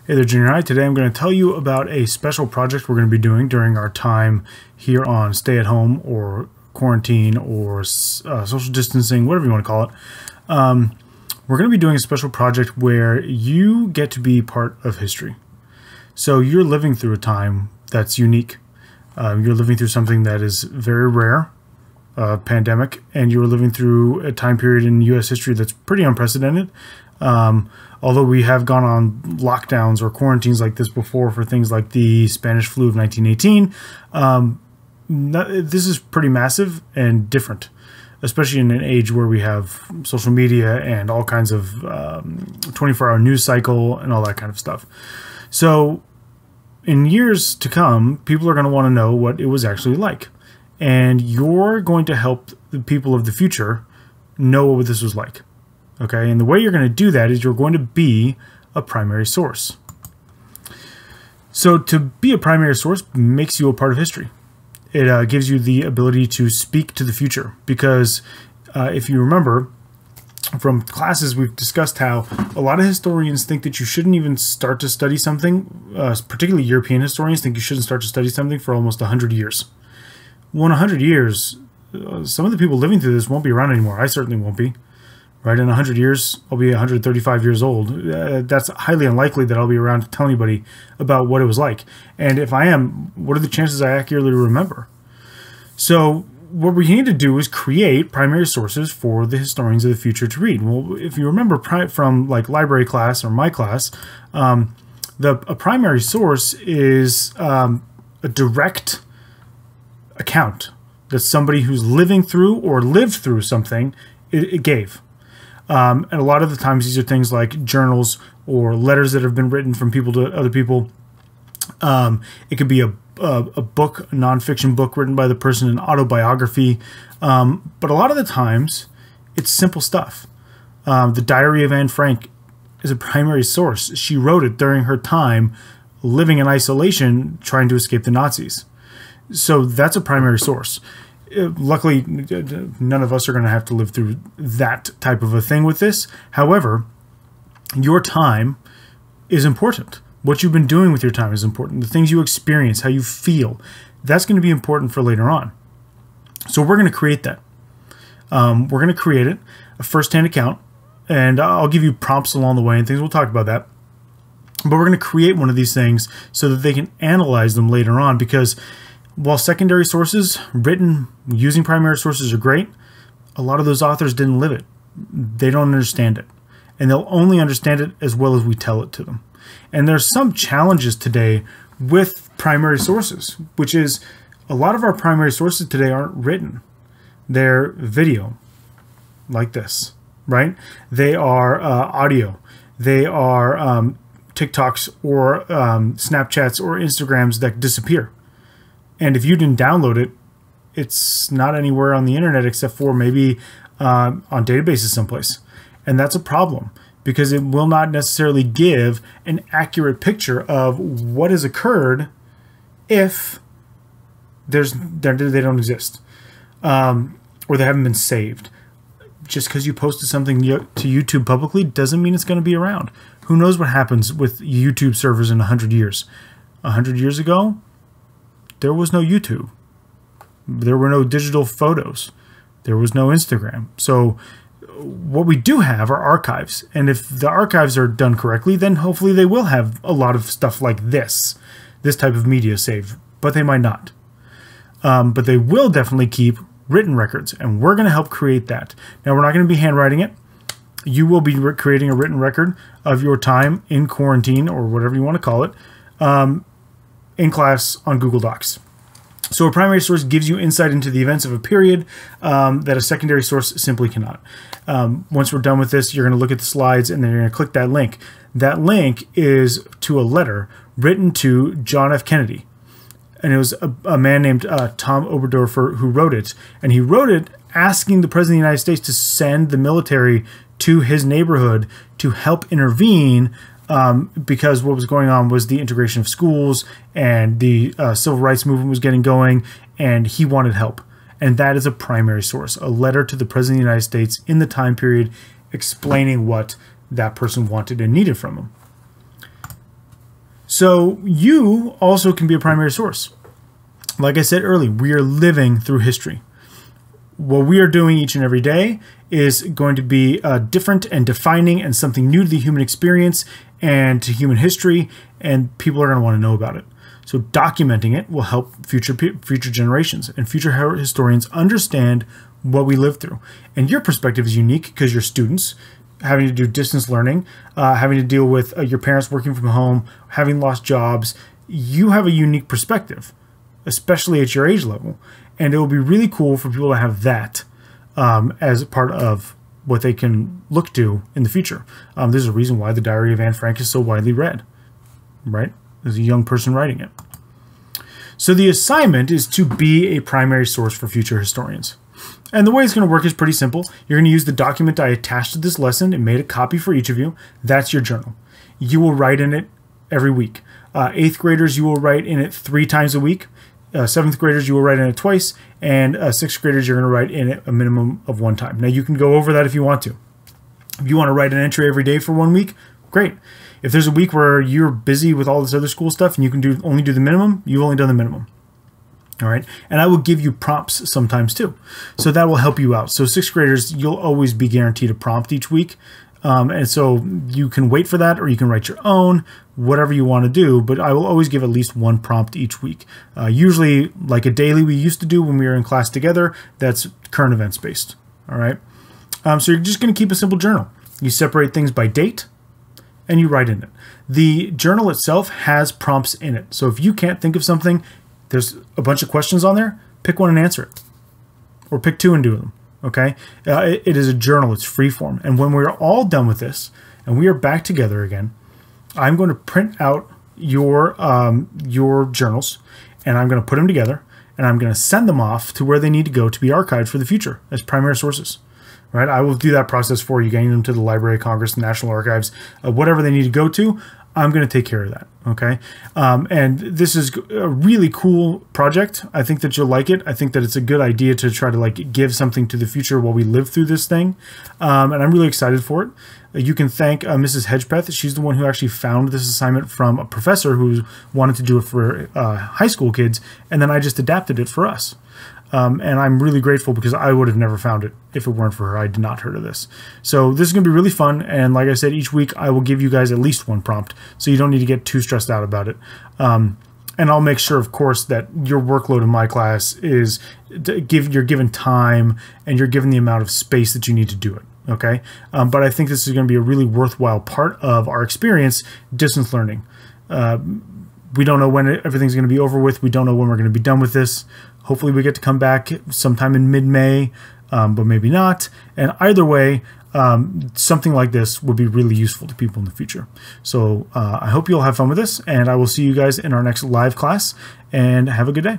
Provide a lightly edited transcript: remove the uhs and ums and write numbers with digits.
Hey there, Junior High. Today I'm going to tell you about a special project we're going to be doing during our time here on stay-at-home or quarantine or social distancing, whatever you want to call it. We're going to be doing a special project where you get to be part of history. So you're living through a time that's unique. You're living through something that is very rare, pandemic, and you're living through a time period in U.S. history that's pretty unprecedented. Although we have gone on lockdowns or quarantines like this before for things like the Spanish flu of 1918, this is pretty massive and different, especially in an age where we have social media and all kinds of 24-hour news cycle and all that kind of stuff. So in years to come, people are going to want to know what it was actually like. And you're going to help the people of the future know what this was like. Okay, and the way you're going to do that is you're going to be a primary source. So to be a primary source makes you a part of history. It gives you the ability to speak to the future, because if you remember from classes, we've discussed how a lot of historians think that you shouldn't even start to study something, particularly European historians think you shouldn't start to study something for almost 100 years. Well, in 100 years, some of the people living through this won't be around anymore. I certainly won't be. Right, in 100 years, I'll be 135 years old. That's highly unlikely that I'll be around to tell anybody about what it was like. And if I am, what are the chances I accurately remember? So what we need to do is create primary sources for the historians of the future to read. Well, if you remember from like library class or my class, a primary source is a direct account that somebody who's living through or lived through something it gave. And a lot of the times these are things like journals or letters that have been written from people to other people. It could be a book, a nonfiction book written by the person, an autobiography. But a lot of the times it's simple stuff. The Diary of Anne Frank is a primary source. She wrote it during her time living in isolation, trying to escape the Nazis. So that's a primary source. Luckily, none of us are going to have to live through that type of a thing with this. However, your time is important. What you've been doing with your time is important. The things you experience, how you feel, that's going to be important for later on. So we're going to create that. We're going to create it, a first-hand account, and I'll give you prompts along the way and things. We'll talk about that. But we're going to create one of these things so that they can analyze them later on, because while secondary sources written using primary sources are great, a lot of those authors didn't live it. They don't understand it. And they'll only understand it as well as we tell it to them. And there's some challenges today with primary sources, which is a lot of our primary sources today aren't written. They're video, like this, right? They are audio. They are TikToks or Snapchats or Instagrams that disappear. And if you didn't download it, it's not anywhere on the internet except for maybe on databases someplace. And that's a problem, because it will not necessarily give an accurate picture of what has occurred if they don't exist, or they haven't been saved. Just because you posted something to YouTube publicly doesn't mean it's going to be around. Who knows what happens with YouTube servers in 100 years? 100 years ago, there was no YouTube. There were no digital photos. There was no Instagram. So what we do have are archives. And if the archives are done correctly, then hopefully they will have a lot of stuff like this type of media saved. But they might not. But they will definitely keep written records. And we're going to help create that. Now, we're not going to be handwriting it. You will be creating a written record of your time in quarantine, or whatever you want to call it, in class on Google Docs. So a primary source gives you insight into the events of a period that a secondary source simply cannot. Once we're done with this, you're going to look at the slides and then you're going to click that link. That link is to a letter written to John F. Kennedy. And it was a man named Tom Oberdorfer who wrote it. And he wrote it asking the President of the United States to send the military to his neighborhood to help intervene, because what was going on was the integration of schools and the civil rights movement was getting going, and he wanted help. And that is a primary source, a letter to the President of the United States in the time period explaining what that person wanted and needed from him. So you also can be a primary source. Like I said earlier, we are living through history. What we are doing each and every day is going to be different and defining and something new to the human experience and to human history, and people are going to want to know about it. So documenting it will help future generations and future historians understand what we lived through. And your perspective is unique because you're students having to do distance learning, having to deal with your parents working from home, having lost jobs. You have a unique perspective, especially at your age level. And it will be really cool for people to have that as part of what they can look to in the future. There's a reason why the Diary of Anne Frank is so widely read, right? There's a young person writing it. So the assignment is to be a primary source for future historians. And the way it's going to work is pretty simple. You're going to use the document I attached to this lesson and made a copy for each of you. That's your journal. You will write in it every week. 8th graders, you will write in it 3 times a week. 7th graders, you will write in it twice. And 6th graders, you're going to write in it a minimum of 1 time. Now, you can go over that if you want to. If you want to write an entry every day for 1 week, great. If there's a week where you're busy with all this other school stuff and you can only do the minimum, you've only done the minimum. All right. And I will give you prompts sometimes too. So that will help you out. So 6th graders, you'll always be guaranteed a prompt each week. And so you can wait for that, or you can write your own, whatever you want to do. But I will always give at least 1 prompt each week. Usually like a daily we used to do when we were in class together. That's current events based. All right. So you're just going to keep a simple journal. You separate things by date and you write in it. The journal itself has prompts in it. So if you can't think of something, there's a bunch of questions on there. Pick one and answer it. Or pick 2 and do them. Okay? It is a journal. It's free form. And when we're all done with this and we are back together again, I'm going to print out your journals and I'm going to put them together and I'm going to send them off to where they need to go to be archived for the future as primary sources. Right? I will do that process for you, getting them to the Library of Congress, National Archives, whatever they need to go to. I'm going to take care of that. Okay. And this is a really cool project. I think that you'll like it. I think that it's a good idea to try to like give something to the future while we live through this thing. And I'm really excited for it. You can thank Mrs. Hedgepeth. She's the one who actually found this assignment from a professor who wanted to do it for high school kids. And then I just adapted it for us. And I'm really grateful because I would have never found it if it weren't for her. I did not heard of this. So this is going to be really fun. And like I said, each week I will give you guys at least 1 prompt. So you don't need to get too stressed out about it. And I'll make sure, of course, that your workload in my class is you're given time and you're given the amount of space that you need to do it. Okay. But I think this is going to be a really worthwhile part of our experience, distance learning. We don't know when everything's going to be over with. We don't know when we're going to be done with this. Hopefully we get to come back sometime in mid-May, but maybe not. And either way, something like this would be really useful to people in the future. So I hope you'll have fun with this, and I will see you guys in our next live class, and have a good day.